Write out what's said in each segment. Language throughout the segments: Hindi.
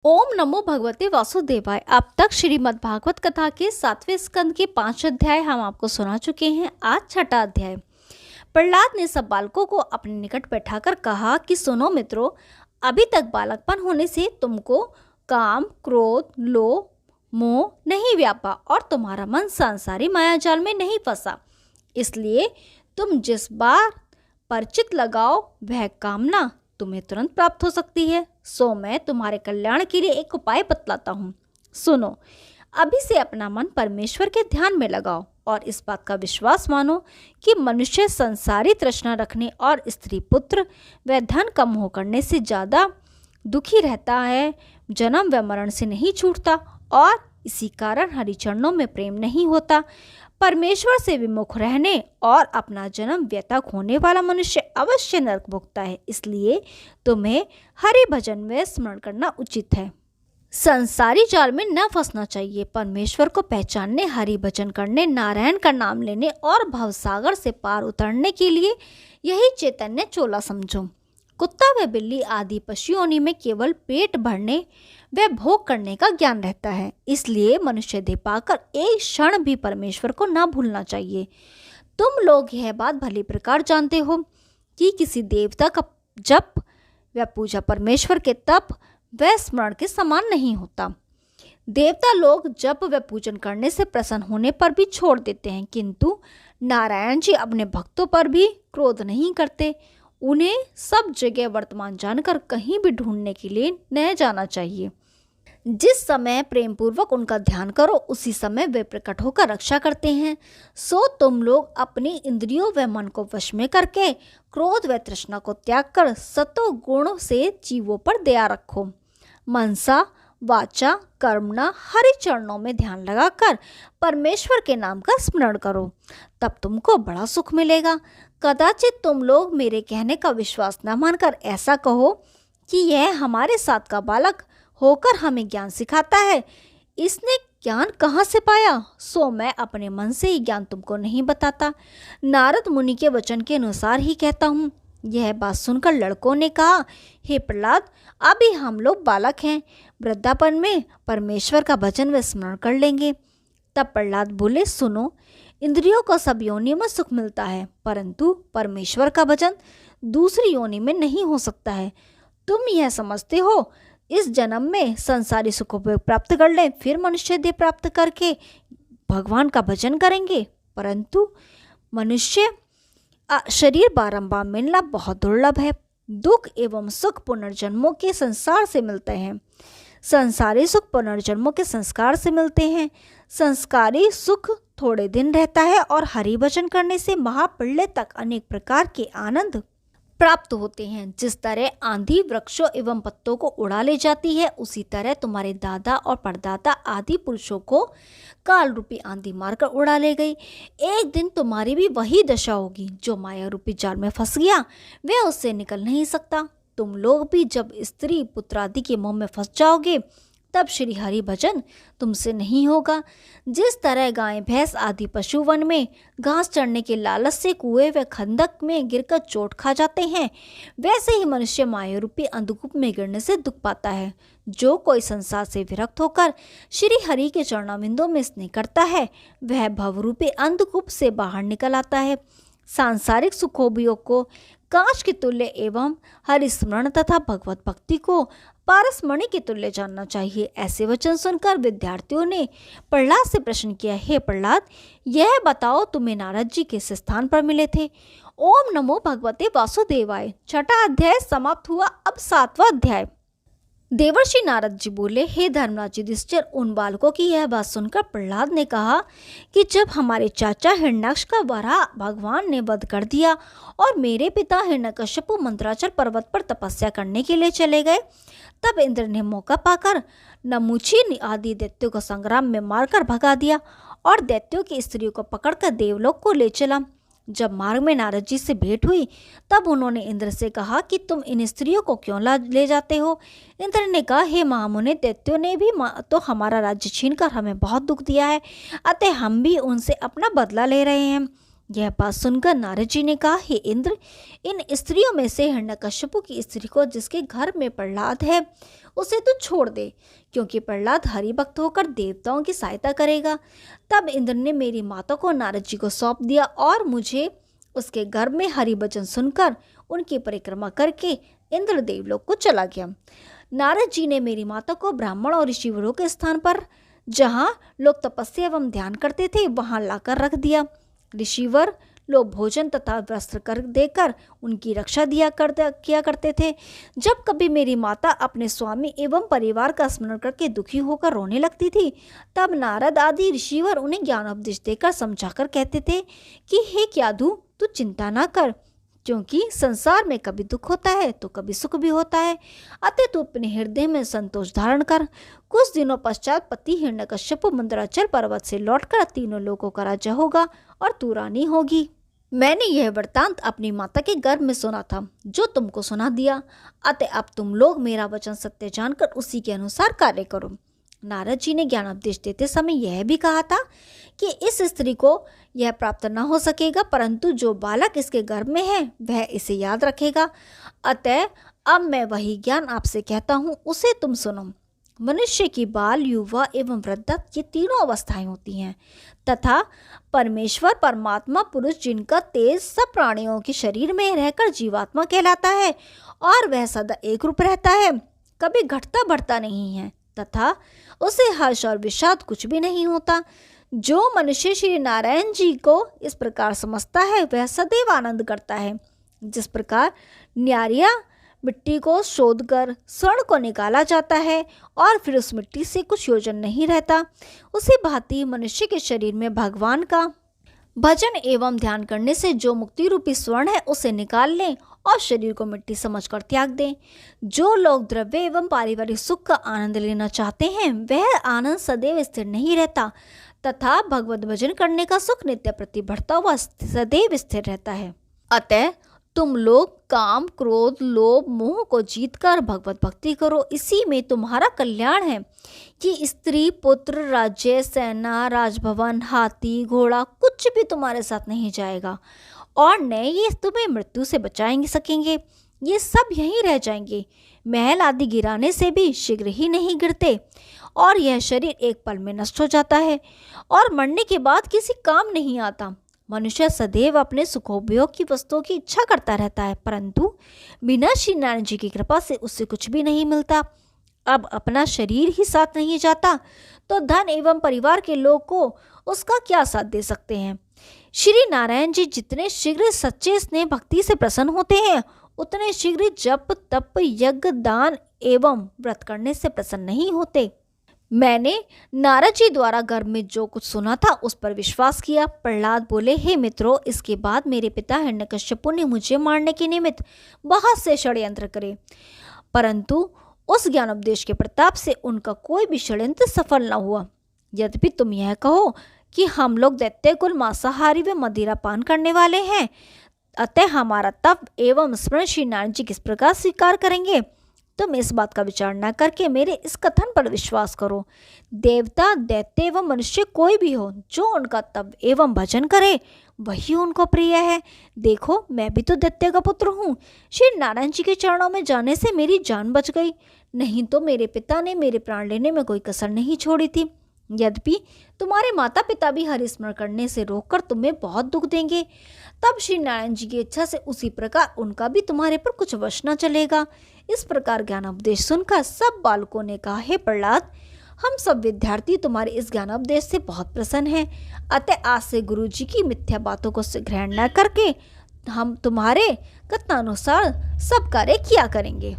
ओम नमो भगवते वासुदेवाय। अब तक श्रीमद् भागवत कथा के 7वें स्कंद के 5 अध्याय हम आपको सुना चुके हैं। आज छठा अध्याय। प्रहलाद ने सब बालकों को अपने निकट बैठाकर कहा कि सुनो मित्रों, अभी तक बालकपन होने से तुमको काम, क्रोध, लोभ, मोह नहीं व्यापा और तुम्हारा मन सांसारी मायाजाल में नहीं फंसा। इसलिए तुम जिस बार पर चित लगाओ वह कामना तुम्हें तुरंत प्राप्त हो सकती है। सो मैं तुम्हारे कल्याण के लिए एक उपाय बतलाता हूँ। सुनो, अभी से अपना मन परमेश्वर के ध्यान में लगाओ और इस बात का विश्वास मानो कि मनुष्य संसारी तृष्णा रखने और स्त्री पुत्र व धन का मोह करने से ज़्यादा दुखी रहता है, जन्म व मरण से नहीं छूटता और इसी कारण हरिचरणों में प्रेम नहीं होता। परमेश्वर से विमुख रहने और अपना जन्म व्यथा खोने वाला मनुष्य अवश्य नरक भोगता है। इसलिए तुम्हें हरि भजन में स्मरण करना उचित है। संसारी जाल में न फंसना चाहिए। परमेश्वर को पहचानने, हरि भजन करने, नारायण का नाम लेने और भवसागर से पार उतरने के लिए यही चैतन्य चोला समझो। कुत्ता व बिल्ली आदि पशु योनि में केवल पेट भरने व भोग करने का ज्ञान रहता है। इसलिए मनुष्य देह पाकर एक क्षण भी परमेश्वर को न भूलना चाहिए। तुम लोग यह बात भली प्रकार जानते हो कि किसी देवता का जप व पूजा परमेश्वर के तप व स्मरण के समान नहीं होता। देवता लोग जप व पूजन करने से प्रसन्न होने पर भी छोड़ देते हैं, किंतु नारायण जी अपने भक्तों पर भी क्रोध नहीं करते। उन्हें सब जगह वर्तमान जानकर कहीं भी ढूंढने के लिए न जाना चाहिए। जिस समय प्रेम पूर्वक उनका ध्यान करो उसी समय वे प्रकट होकर रक्षा करते हैं। सो तुम लोग अपनी इंद्रियों व मन को वश में करके क्रोध व तृष्णा को त्याग कर सतो गुण से जीवों पर दया रखो। मनसा वाचा कर्मणा हरि चरणों में ध्यान लगाकर परमेश्वर के नाम का स्मरण करो, तब तुमको बड़ा सुख मिलेगा। कदाचित तुम लोग मेरे कहने का विश्वास न मानकर ऐसा कहो कि यह हमारे साथ का बालक होकर हमें ज्ञान सिखाता है। इसने ज्ञान कहाँ से पाया? सो मैं अपने मन से ही ज्ञान तुमको नहीं बताता, नारद मुनि के वचन के अनुसार ही कहता हूँ। यह बात सुनकर लड़कों ने कहा, हे प्रहलाद, अभी हम लोग बालक हैं, वृद्धापन में परमेश्वर का भजन व स्मरण कर लेंगे। तब प्रहलाद बोले, सुनो, इंद्रियों को सब योनि में सुख मिलता है, परंतु परमेश्वर का भजन दूसरी योनि में नहीं हो सकता है। तुम यह समझते हो इस जन्म में संसारी सुखों को प्राप्त कर लें, फिर मनुष्य देह प्राप्त करके भगवान का भजन करेंगे, परंतु मनुष्य शरीर बारंबार मिलना बहुत दुर्लभ है। दुख एवं सुख पुनर्जन्मों के संसार से मिलते हैं। संसारी सुख पुनर्जन्मों के संस्कार से मिलते हैं। संस्कारी सुख थोड़े दिन रहता है और हरि भजन करने से महाप्रलय तक अनेक प्रकार के आनंद प्राप्त होते हैं। जिस तरह आंधी वृक्षों एवं पत्तों को उड़ा ले जाती है, उसी तरह तुम्हारे दादा और परदादा आदि पुरुषों को काल रूपी आंधी मारकर उड़ा ले गई। एक दिन तुम्हारी भी वही दशा होगी। जो माया रूपी जाल में फंस गया वह उससे निकल नहीं सकता। तुम लोग भी जब स्त्री पुत्र आदि के मोह में फंस जाओगे तब श्री हरि भजन तुमसे नहीं होगा। जिस तरह गाय भैंस आदि पशु वन में घास चढ़ने के लालच से कुएं व खंदक में गिरकर चोट खा जाते हैं, वैसे ही मनुष्य माया रूपी अंधकूप में गिरने से दुख पाता है। जो कोई संसार से विरक्त होकर श्री हरि के चरणाविंदों में स्नेह करता है, वह भवरूपी अंधकूप से बाहर निकल आता है। सांसारिक सुखोभियोग को कांच के तुल्य एवं हरिस्मरण तथा भगवत भक्ति को पारसमणि के तुल्य जानना चाहिए। ऐसे वचन सुनकर विद्यार्थियों ने प्रहलाद से प्रश्न किया, हे प्रहलाद, यह बताओ तुम्हें नारद जी किस स्थान पर मिले थे? ओम नमो भगवते वासुदेवाय। छठा अध्याय समाप्त हुआ। अब 7वां अध्याय। देवर्षि नारद जी बोले, हे धर्मराज युधिष्ठिर, उन बालकों की यह बात सुनकर प्रहलाद ने कहा कि जब हमारे चाचा हिरण्याक्ष का वराह भगवान ने वध कर दिया और मेरे पिता हिरण्यकश्यप मंत्राचल पर्वत पर तपस्या करने के लिए चले गए, तब इंद्र ने मौका पाकर नमुची आदि दैत्यों को संग्राम में मारकर भगा दिया और दैत्यों की स्त्रियों को पकड़कर देवलोक को ले चला। जब मार्ग में नारद जी से भेंट हुई तब उन्होंने इंद्र से कहा कि तुम इन स्त्रियों को क्यों ले जाते हो? इंद्र ने कहा, हे महामुनि, दैत्यों ने भी तो हमारा राज्य छीनकर हमें बहुत दुख दिया है, अतः हम भी उनसे अपना बदला ले रहे हैं। यह बात सुनकर नारद जी ने कहा, हे इंद्र, इन स्त्रियों में से हिरण्यकश्यप की स्त्री को जिसके घर में प्रहलाद है उसे तो छोड़ दे, क्योंकि प्रहलाद हरिभक्त होकर देवताओं की सहायता करेगा। तब इंद्र ने मेरी माता को नारद जी को सौंप दिया और मुझे उसके गर्भ में हरि भजन सुनकर उनकी परिक्रमा करके इंद्र देवलोक को चला गया। नारद जी ने मेरी माता को ब्राह्मण और ऋषिवरों के स्थान पर, जहाँ लोग तपस्या एवं ध्यान करते थे, वहां लाकर रख दिया। ऋषिवर लोग भोजन तथा वस्त्र कर देकर उनकी रक्षा किया करते थे। जब कभी मेरी माता अपने स्वामी एवं परिवार का स्मरण करके दुखी होकर रोने लगती थी, तब नारद आदि ऋषिवर उन्हें ज्ञानोपदेश देकर समझाकर कहते थे कि हे क्याधु, तू चिंता ना कर, क्योंकि संसार में कभी दुख होता है तो कभी सुख भी होता है। अतः तू अपने हृदय में संतोष धारण कर। कुछ दिनों पश्चात पति हिरण्यकश्यप मंदराचल पर्वत से लौटकर तीनों लोकों का राजा होगा और तू रानी होगी। मैंने यह वृत्तांत अपनी माता के गर्भ में सुना था, जो तुमको सुना दिया। अतः अब तुम लोग मेरा वचन सत्य जानकर उसी के अनुसार कार्य करो। नारद जी ने ज्ञानोपदेश देते समय यह भी कहा था कि इस स्त्री को यह प्राप्त न हो सकेगा, परंतु जो बालक इसके गर्भ में है वह इसे याद रखेगा। अतः अब मैं वही ज्ञान आपसे कहता हूँ, उसे तुम सुनो। मनुष्य की बाल, युवा एवं वृद्धा ये तीनों अवस्थाएं होती हैं, तथा परमेश्वर परमात्मा पुरुष जिनका तेज सब प्राणियों के शरीर में रहकर जीवात्मा कहलाता है, और वह सदा एक रूप रहता है, कभी घटता बढ़ता नहीं है, तथा उसे हर्ष और विषाद कुछ भी नहीं होता। जो मनुष्य श्री नारायण जी को इस प्रकार समझता है वह सदैव आनंद करता है। जिस प्रकार न्यारिया मिट्टी को शोध कर स्वर्ण को निकाला जाता है और फिर उस मिट्टी से कुछ योजन नहीं रहता, उसी भांति मनुष्य के शरीर में भगवान का भजन एवं ध्यान करने से जो मुक्ति रूपी स्वर्ण है उसे निकाल लें और शरीर को मिट्टी समझकर त्याग दें। जो लोग द्रव्य एवं पारिवारिक सुख का आनंद लेना चाहते हैं वह आनंद सदैव स्थिर नहीं रहता, तथा भगवत भजन करने का सुख नित्य प्रति बढ़ता हुआ सदैव स्थिर रहता है। अतः तुम लोग काम, क्रोध, लोभ, मोह को जीतकर भगवत भक्ति करो, इसी में तुम्हारा कल्याण है। कि स्त्री, पुत्र, राज्य, सेना, राजभवन, हाथी, घोड़ा कुछ भी तुम्हारे साथ नहीं जाएगा, और न ये तुम्हें मृत्यु से बचाएंगे सकेंगे। ये सब यहीं रह जाएंगे। महल आदि गिराने से भी शीघ्र ही नहीं गिरते, और यह शरीर एक पल में नष्ट हो जाता है और मरने के बाद किसी काम नहीं आता। मनुष्य सदैव अपने सुखोपभोग की वस्तुओं की इच्छा करता रहता है, परंतु बिना श्री नारायण जी की कृपा से उससे कुछ भी नहीं मिलता। अब अपना शरीर ही साथ नहीं जाता तो धन एवं परिवार के लोग को उसका क्या साथ दे सकते हैं। श्री नारायण जी जितने शीघ्र सच्चे स्नेह भक्ति से प्रसन्न होते हैं, उतने शीघ्र जप, तप, यज्ञ, दान एवं व्रत करने से प्रसन्न नहीं होते। मैंने नारद जी द्वारा गर्भ में जो कुछ सुना था उस पर विश्वास किया। प्रहलाद बोले, हे मित्रों, इसके बाद मेरे पिता हिरण्यकश्यपु ने मुझे मारने के निमित्त बहुत से षड्यंत्र करे, परंतु उस ज्ञानोपदेश के प्रताप से उनका कोई भी षड्यंत्र सफल न हुआ। यद्यपि तुम यह कहो कि हम लोग दैत्य कुल, मांसाहारी व मदिरा पान करने वाले हैं, अतः हमारा तप एवं स्मरण श्री नारायण जी किस प्रकार स्वीकार करेंगे। तुम इस बात का विचार न करके मेरे इस कथन पर विश्वास करो। देवता, दैत्य एवं मनुष्य कोई भी हो, जो उनका तप एवं भजन करे वही उनको प्रिय है। देखो, मैं भी तो दैत्य का पुत्र हूँ। श्री नारायण जी के चरणों में जाने से मेरी जान बच गई, नहीं तो मेरे पिता ने मेरे प्राण लेने में कोई कसर नहीं छोड़ी थी। यद्यपि तुम्हारे माता पिता भी हरि स्मरण करने से रोककर तुम्हें बहुत दुख देंगे, तब श्री नारायण जी की इच्छा से उसी प्रकार उनका भी तुम्हारे पर कुछ वश न चलेगा। इस प्रकार ज्ञानोपदेश सुनकर सब बालकों ने कहा, हे प्रहलाद, हम सब विद्यार्थी तुम्हारे इस ज्ञानोपदेश से बहुत प्रसन्न हैं। अतः आज से गुरु जी की मिथ्या बातों को ग्रहण न करके हम तुम्हारे कथनानुसार सब कार्य किया करेंगे।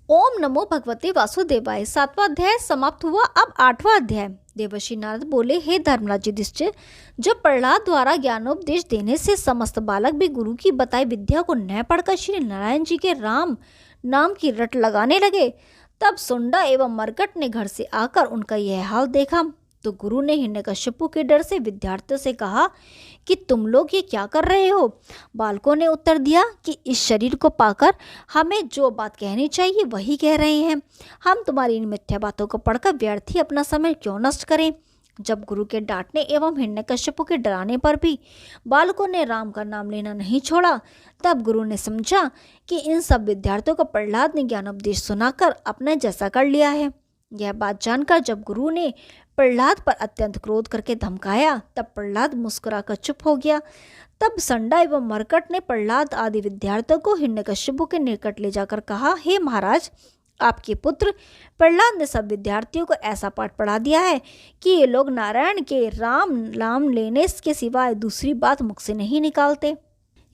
ओम नमो भगवते वासुदेवाय। 7वां अध्याय समाप्त हुआ। अब 8वां अध्याय। देवर्षि नारद बोले, हे धर्मराज युधिष्ठिर, जब प्रहलाद द्वारा ज्ञानोपदेश देने से समस्त बालक भी गुरु की बताई विद्या को न पढ़कर श्री नारायण जी के राम नाम की रट लगाने लगे, तब सुंडा एवं मरकट ने घर से आकर उनका यह हाल देखा तो गुरु ने हिरण्यकश्यपु के डर से विद्यार्थियों से कहा कि तुम लोग ये क्या कर रहे हो। बालकों ने उत्तर दिया कि इस शरीर को पाकर हमें जो बात कहनी चाहिए वही कह रहे हैं। हम तुम्हारी इन मिथ्या बातों को पढ़कर व्यर्थ ही अपना समय क्यों नष्ट करें। जब गुरु के डांटने एवं हिरण्यकश्यपु के डराने पर भी बालकों ने राम का नाम लेना नहीं छोड़ा, तब गुरु ने समझा कि इन सब विद्यार्थियों को प्रहलाद ने ज्ञान उपदेश सुनाकर अपने जैसा कर लिया है। यह बात जानकर जब गुरु ने प्रहलाद पर अत्यंत क्रोध करके धमकाया, तब प्रहलाद मुस्कुराकर चुप हो गया। तब संडा एवं मरकट ने प्रहलाद आदि विद्यार्थियों को हिरण्यकश्यपु के निकट ले जाकर कहा, हे महाराज, आपके पुत्र प्रहलाद ने सब विद्यार्थियों को ऐसा पाठ पढ़ा दिया है कि ये लोग नारायण के राम नाम लेने के सिवाय दूसरी बात मुख से नहीं निकालते।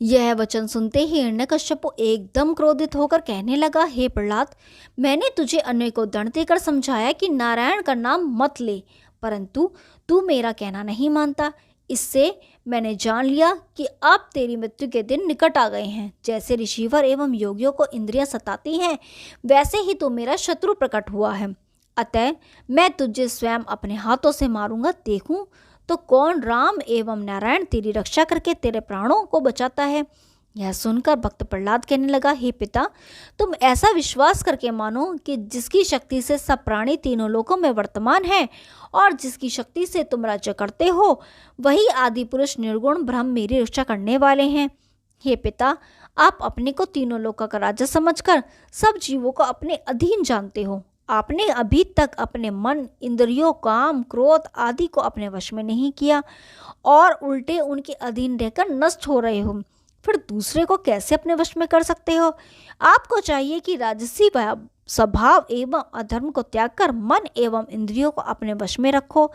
यह वचन सुनते ही हिरण्यकश्यपु एकदम क्रोधित होकर कहने लगा, हे प्रहलाद, मैंने तुझे अनेकों दंड देकर समझाया कि नारायण का नाम मत ले, परंतु तू मेरा कहना नहीं मानता। इससे मैंने जान लिया कि अब तेरी मृत्यु के दिन निकट आ गए हैं। जैसे ऋषिवर एवं योगियों को इंद्रियां सताती हैं, वैसे ही तू मेरा शत्रु प्रकट हुआ है। अतः मैं तुझे स्वयं अपने हाथों से मारूंगा। देखूं तो कौन राम एवं नारायण तेरी रक्षा करके तेरे प्राणों को बचाता है। यह सुनकर भक्त प्रहलाद कहने लगा, हे पिता, तुम ऐसा विश्वास करके मानो कि जिसकी शक्ति से सब प्राणी तीनों लोकों में वर्तमान है और जिसकी शक्ति से तुम राज्य करते हो, वही आदि पुरुष निर्गुण ब्रह्म मेरी रक्षा करने वाले हैं। हे पिता, आप अपने को तीनों लोकों का राजा समझकर सब जीवों को अपने अधीन जानते हो। आपने अभी तक अपने मन, इंद्रियों, काम, क्रोध आदि को अपने वश में नहीं किया और उल्टे उनके अधीन रहकर नष्ट हो रहे हो। फिर दूसरे को कैसे अपने वश में कर सकते हो। आपको चाहिए कि राजसी स्वभाव एवं अधर्म को त्याग कर मन एवं इंद्रियों को अपने वश में रखो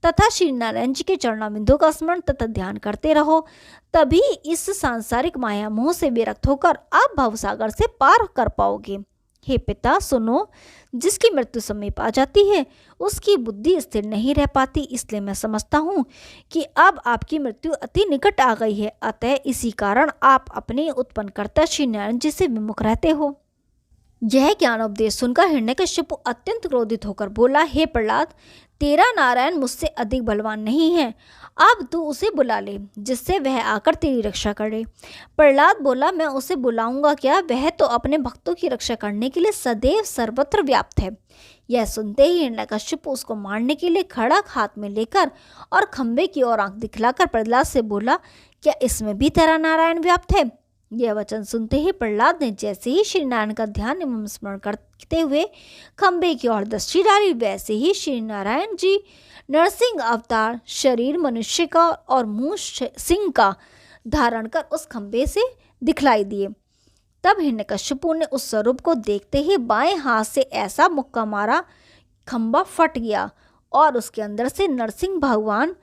तथा श्री नारायण जी के चरणाबिंदों का स्मरण तथा ध्यान करते रहो। तभी इस सांसारिक माया मोह से विरक्त होकर आप भवसागर से पार कर पाओगे। हे पिता, सुनो, जिसकी मृत्यु समीप आ जाती है उसकी बुद्धि स्थिर नहीं रह पाती। इसलिए मैं समझता हूँ कि अब आपकी मृत्यु अति निकट आ गई है। अतः इसी कारण आप अपने उत्पन्नकर्ता श्री नारायण जी से विमुख रहते हो। यह ज्ञानोपदेश सुनकर हिरण्यकश्यपु अत्यंत क्रोधित होकर बोला, हे प्रहलाद, तेरा नारायण मुझसे अधिक बलवान नहीं है। अब तू उसे बुला ले जिससे वह आकर तेरी रक्षा करे। प्रहलाद बोला, मैं उसे बुलाऊंगा क्या, वह तो अपने भक्तों की रक्षा करने के लिए सदैव सर्वत्र व्याप्त है। यह सुनते ही हिरण्यकश्यपु उसको मारने के लिए खड़ग हाथ में लेकर और खंबे की ओर आंख दिखलाकर प्रहलाद से बोला, क्या इसमें भी तेरा नारायण व्याप्त है। यह वचन सुनते ही प्रहलाद ने जैसे ही श्री नारायण का ध्यान एवं स्मरण करते हुए खंबे की ओर दृष्टि डाली, वैसे ही श्री नारायण जी नरसिंह अवतार शरीर मनुष्य का और मुंह सिंह का धारण कर उस खंबे से दिखलाई दिए। तब हिरण्यकश्यपु ने उस स्वरूप को देखते ही बाएं हाथ से ऐसा मुक्का मारा, खंबा फट गया और उसके अंदर से नरसिंह भगवान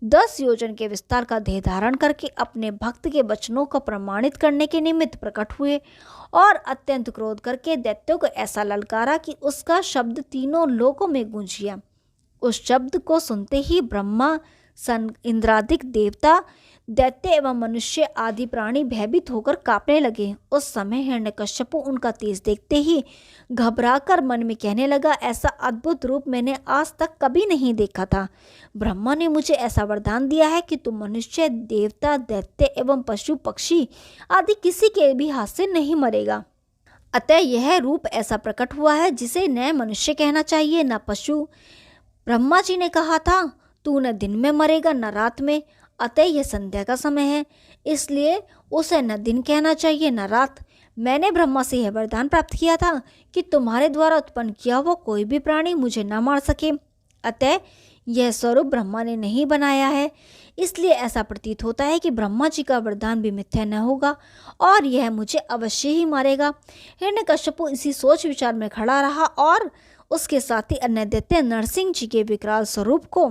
10 योजन के विस्तार का देह धारण करके अपने भक्त के वचनों को प्रमाणित करने के निमित्त प्रकट हुए और अत्यंत क्रोध करके दैत्यों को ऐसा ललकारा कि उसका शब्द तीनों लोकों में गूंज गया। उस शब्द को सुनते ही ब्रह्मा, सन, इंद्रादिक देवता, दैत्य एवं मनुष्य आदि प्राणी भयभीत होकर कांपने लगे। उस समय हिरण्यकश्यपु उनका तेज देखते ही घबराकर मन में कहने लगा, ऐसा अद्भुत रूप मैंने आज तक कभी नहीं देखा था। ब्रह्मा ने मुझे ऐसा वरदान दिया है कि तुम मनुष्य, देवता, दैत्य एवं पशु पक्षी आदि किसी के भी हाथ से नहीं मरेगा। अतः यह रूप ऐसा प्रकट हुआ है जिसे न मनुष्य कहना चाहिए न पशु। ब्रह्मा जी ने कहा था, तू न दिन में मरेगा न रात में। अतः यह संध्या का समय है, इसलिए उसे न दिन कहना चाहिए न रात। मैंने ब्रह्मा से यह वरदान प्राप्त किया था कि तुम्हारे द्वारा उत्पन्न किया हुआ कोई भी प्राणी मुझे न मार सके। अतः यह स्वरूप ब्रह्मा ने नहीं बनाया है, इसलिए ऐसा प्रतीत होता है कि ब्रह्मा जी का वरदान भी मिथ्या न होगा और यह मुझे अवश्य ही मारेगा। हिरण्यकश्यपु इसी सोच विचार में खड़ा रहा और उसके साथ ही अन्य दैत्य नरसिंह जी के विकराल स्वरूप को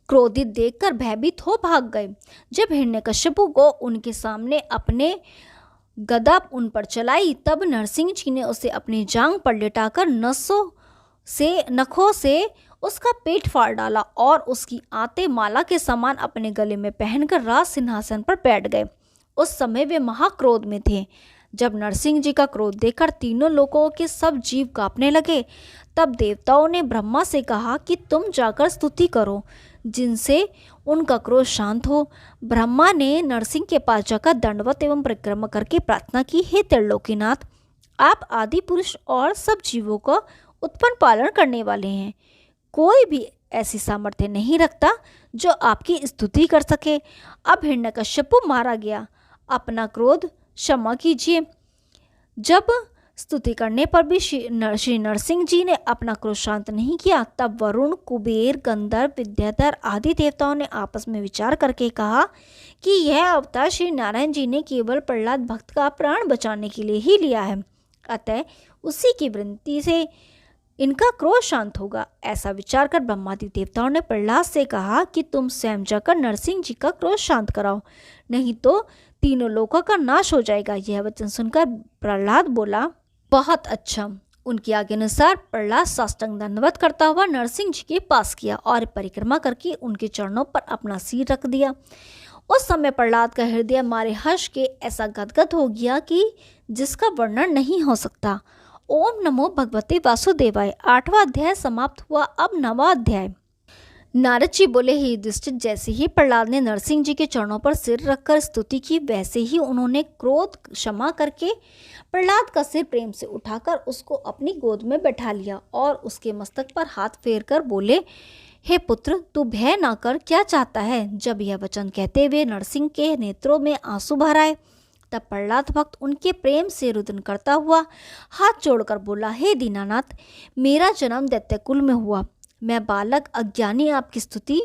क्रोधित देखकर भयभीत हो भाग गए। जब हिरण्यकश्यपु को उनके सामने अपने गदा उन पर चलाई, तब नरसिंह जी ने उसे अपनी जांग पर लिटाकर नखों से उसका पेट फाड़ डाला और उसकी आंतें माला के समान अपने गले में पहनकर राज सिंहासन पर बैठ गए। उस समय वे महाक्रोध में थे। जब नरसिंह जी का क्रोध देखकर तीनों लोकों के सब जीव कांपने लगे, तब देवताओं ने ब्रह्मा से कहा कि तुम जाकर स्तुति करो जिनसे उनका क्रोध शांत हो। ब्रह्मा ने नरसिंह के पास जाकर दंडवत एवं परिक्रमा करके प्रार्थना की, हे त्रिलोकीनाथ, आप आदि पुरुष और सब जीवों को उत्पन्न पालन करने वाले हैं। कोई भी ऐसी सामर्थ्य नहीं रखता जो आपकी स्तुति कर सके। अब हिरण्यकश्यप मारा गया। अपना क्रोध क्षमा कीजिए। जब स्तुति करने पर भी श्री नरसिंह जी ने अपना क्रोध शांत नहीं किया, तब वरुण, कुबेर, गंधर्व, विद्याधर आदि देवताओं ने आपस में विचार करके कहा कि यह अवतार श्री नारायण जी ने केवल प्रहलाद भक्त का प्राण बचाने के लिए ही लिया है, अतः उसी की विनती से इनका क्रोध शांत होगा। ऐसा विचार कर ब्रह्मादि देवताओं ने प्रहलाद से कहा कि तुम स्वयं जाकर नरसिंह जी का क्रोध शांत कराओ, नहीं तो तीनों लोकों का नाश हो जाएगा। यह वचन सुनकर प्रहलाद बोला, बहुत अच्छा। उनकी आज्ञा अनुसार प्रहलाद साष्टांग दंडवत करता हुआ नरसिंह जी के पास किया और परिक्रमा करके उनके चरणों पर अपना सिर रख दिया। उस समय प्रहलाद का हृदय मारे हर्ष के ऐसा गदगद हो गया कि जिसका वर्णन नहीं हो सकता। ओम नमो भगवते वासुदेवाय। 8वां अध्याय समाप्त हुआ। अब 9वां अध्याय। नारद जी बोले, हे युधिष्ठिर, जैसे ही प्रहलाद ने नरसिंह जी के चरणों पर सिर रखकर स्तुति की, वैसे ही उन्होंने क्रोध क्षमा करके प्रहलाद का सिर प्रेम से उठाकर उसको अपनी गोद में बैठा लिया और उसके मस्तक पर हाथ फेरकर बोले, हे पुत्र, तू भय ना कर, क्या चाहता है। जब यह वचन कहते हुए नरसिंह के नेत्रों में आंसू भर आए, तब प्रहलाद भक्त उनके प्रेम से रुदन करता हुआ हाथ जोड़कर बोला, हे दीनानाथ, मेरा जन्म दैत्यकुल में हुआ। मैं बालक अज्ञानी आपकी स्तुति,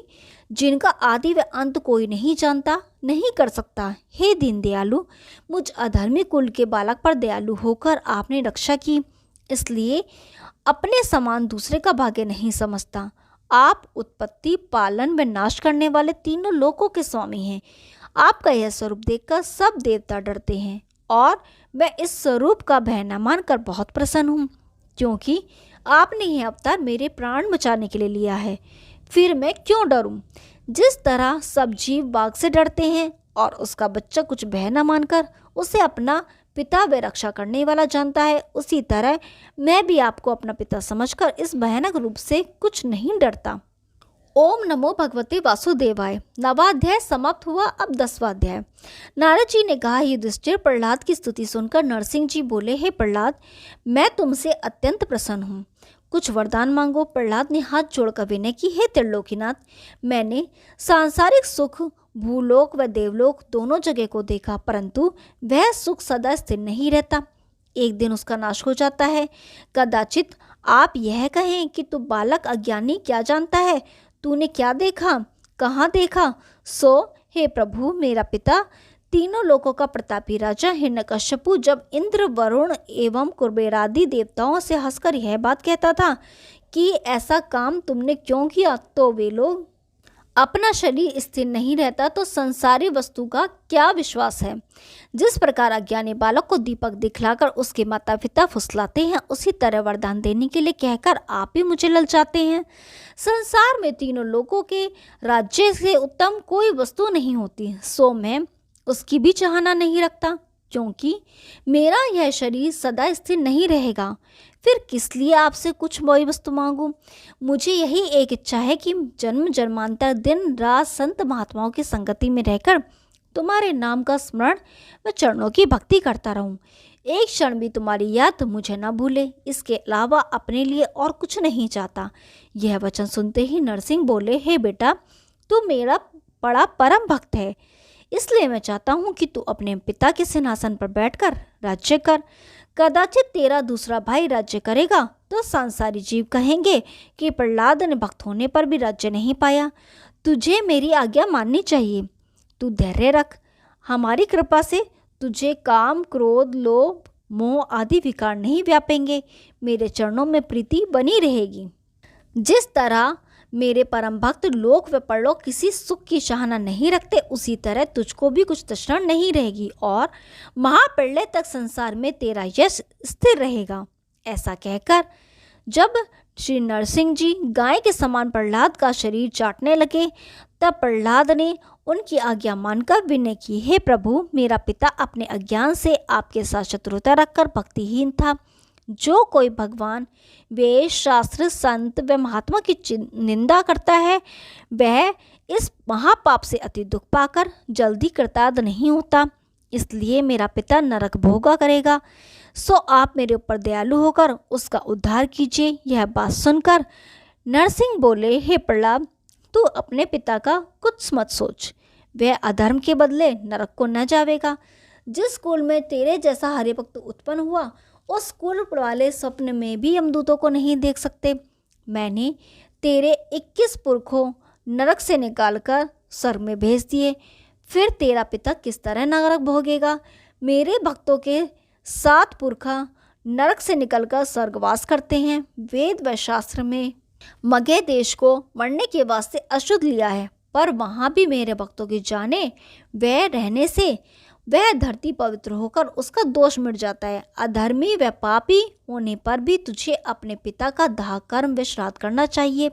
जिनका आदि व अंत कोई नहीं जानता, नहीं कर सकता। हे दीन दयालु, मुझ अधर्मी कुल के बालक पर दयालु होकर आपने रक्षा की, इसलिए अपने समान दूसरे का भाग्य नहीं समझता। आप उत्पत्ति, पालन व नाश करने वाले तीनों लोकों के स्वामी हैं। आपका यह स्वरूप देखकर सब देवता डरते हैं और मैं इस स्वरूप का भय न मानकर बहुत प्रसन्न हूँ, क्योंकि आपने यह अवतार मेरे प्राण बचाने के लिए लिया है। फिर मैं क्यों डरूं? जिस तरह सब जीव बाघ से डरते हैं और उसका बच्चा कुछ भय न मानकर उसे अपना पिता व रक्षा करने वाला जानता है, उसी तरह मैं भी आपको अपना पिता समझकर इस भयानक रूप से कुछ नहीं डरता। ओम नमो भगवते वासुदेवाय। 9वां अध्याय समाप्त हुआ। अब 10वां अध्याय। नारद जी ने कहा, युधिष्ठिर, प्रहलाद की स्तुति सुनकर नरसिंह जी बोले, हे प्रहलाद, मैं तुमसे अत्यंत प्रसन्न हूँ, कुछ वरदान मांगो। प्रहलाद ने हाथ जोड़कर विनय की, हे त्रिलोकीनाथ, मैंने सांसारिक सुख भूलोक व देवलोक दोनों जगह को देखा, परंतु वह सुख सदा स्थिर नहीं रहता, एक दिन उसका नाश हो जाता है। कदाचित आप यह कहें कि तू बालक अज्ञानी क्या जानता है, तूने क्या देखा, कहाँ देखा। सो हे प्रभु, मेरा पिता, तीनों लोकों का प्रतापी राजा हिरण्यकश्यपु जब इंद्र, वरुण एवं कुबेरादि देवताओं से हंसकर यह बात कहता था कि ऐसा काम तुमने क्यों किया, तो वे लोग अपना शरीर स्थिर नहीं रहता तो संसारी वस्तु का क्या विश्वास है। जिस प्रकार अज्ञानी बालक को दीपक दिखलाकर उसके माता पिता फुसलाते हैं, उसी तरह वरदान देने के लिए कहकर आप भी मुझे ललचाते हैं। संसार में तीनों लोकों के राज्य से उत्तम कोई वस्तु नहीं होती, सो मैं उसकी भी चाहना नहीं रखता, क्योंकि मेरा यह शरीर सदा स्थिर नहीं रहेगा। फिर किस लिए आपसे कुछ बड़ी वस्तु मांगूं? मुझे यही एक इच्छा है कि जन्म जन्मांतर दिन रात संत महात्माओं की संगति में रहकर तुम्हारे नाम का स्मरण व चरणों की भक्ति करता रहूं। एक क्षण भी तुम्हारी याद मुझे न भूले, इसके अलावा अपने लिए और कुछ नहीं चाहता। यह वचन सुनते ही नरसिंह बोले, हे बेटा, तू मेरा बड़ा परम भक्त है, इसलिए मैं चाहता हूँ कि तू अपने पिता के सिंहासन पर बैठकर राज्य कर। कदाचित तेरा दूसरा भाई राज्य करेगा तो सांसारी जीव कहेंगे कि प्रहलाद ने भक्त होने पर भी राज्य नहीं पाया। तुझे मेरी आज्ञा माननी चाहिए। तू धैर्य रख, हमारी कृपा से तुझे काम, क्रोध, लोभ, मोह आदि विकार नहीं व्यापेंगे। मेरे चरणों में प्रीति बनी रहेगी। जिस तरह मेरे परम भक्त लोक व परलोक किसी सुख की चाहना नहीं रखते, उसी तरह तुझको भी कुछ तृष्णा नहीं रहेगी और महाप्रलय तक संसार में तेरा यश स्थिर रहेगा। ऐसा कहकर जब श्री नरसिंह जी गाय के समान प्रहलाद का शरीर चाटने लगे, तब प्रहलाद ने उनकी आज्ञा मानकर विनय की, हे प्रभु, मेरा पिता अपने अज्ञान से आपके साथ शत्रुता रखकर भक्तिहीन था। जो कोई भगवान, वेद, शास्त्र, संत व महात्मा की निंदा करता है, वह इस महापाप से अति दुख पाकर जल्दी कृतार्थ नहीं होता। इसलिए मेरा पिता नरक भोगा करेगा। सो आप मेरे ऊपर दयालु होकर उसका उद्धार कीजिए। यह बात सुनकर नरसिंह बोले, हे प्रहलाद, तू अपने पिता का कुछ मत सोच, वह अधर्म के बदले नरक को न जावेगा। जिस कुल में तेरे जैसा हरिभक्त उत्पन्न हुआ, उस कुल वाले स्वप्न में भी यमदूतों को नहीं देख सकते। मैंने तेरे 21 पुरखों नरक से निकालकर स्वर्ग में भेज दिए, फिर तेरा पिता किस तरह नरक भोगेगा? मेरे भक्तों के 7 पुरखा नरक से निकलकर स्वर्गवास करते हैं। वेद व शास्त्र में मगध देश को मरने के वास्ते अशुद्ध लिया है, पर वहाँ भी मेरे भक्तों की जाने वह रहने से वह धरती पवित्र होकर उसका दोष मिट जाता है। अधर्मी व पापी होने पर भी तुझे अपने पिता का दाह कर्म व श्राद्ध करना चाहिए।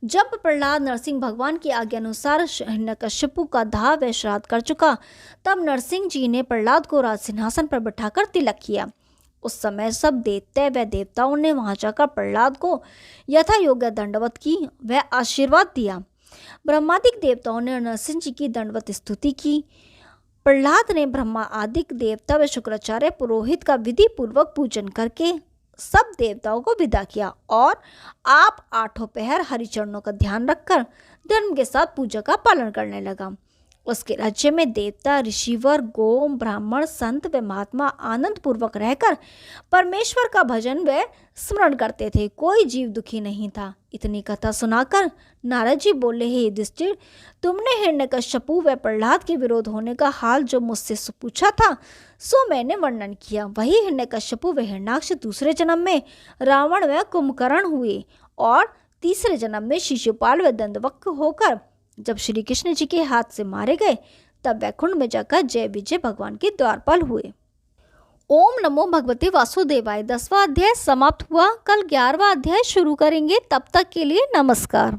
जब प्रहलाद नरसिंह भगवान की आज्ञा अनुसार हिरण्यकश्यपु का दाह व श्राद्ध कर चुका, तब नरसिंह जी ने प्रहलाद को राज सिंहासन पर बैठाकर तिलक किया। उस समय सब दैत्य व देवताओं ने वहां जाकर प्रहलाद को यथा योग्य दंडवत की व आशीर्वाद दिया। ब्रह्मादिक देवताओं ने नरसिंह जी की दंडवत स्तुति की। प्रहलाद ने ब्रह्मा आदि देवता व शुक्राचार्य पुरोहित का विधि पूर्वक पूजन करके सब देवताओं को विदा किया और आप 8 पहर हरिचरणों का ध्यान रखकर धर्म के साथ पूजा का पालन करने लगा। उसके राज्य में देवता, ऋषिवर, गो, ब्राह्मण, संत व महात्मा आनंद पूर्वक रहकर परमेश्वर का भजन व स्मरण करते थे। कोई जीव दुखी नहीं था। इतनी कथा सुनाकर नारद जी बोले, हे युधिष्ठिर, तुमने हिरण्यकश्यपु व प्रहलाद के विरोध होने का हाल जो मुझसे पूछा था, सो मैंने वर्णन किया। वही हिरण्यकश्यपु व हिरण्याक्ष दूसरे जन्म में रावण व कुंभकर्ण हुए और तीसरे जन्म में शिशुपाल व दंडवक्र होकर जब श्री कृष्ण जी के हाथ से मारे गए, तब वैकुंठ में जाकर जय विजय भगवान के द्वारपाल हुए। ओम नमो भगवते वासुदेवाय। 10वां अध्याय समाप्त हुआ। कल 11वां अध्याय शुरू करेंगे। तब तक के लिए नमस्कार।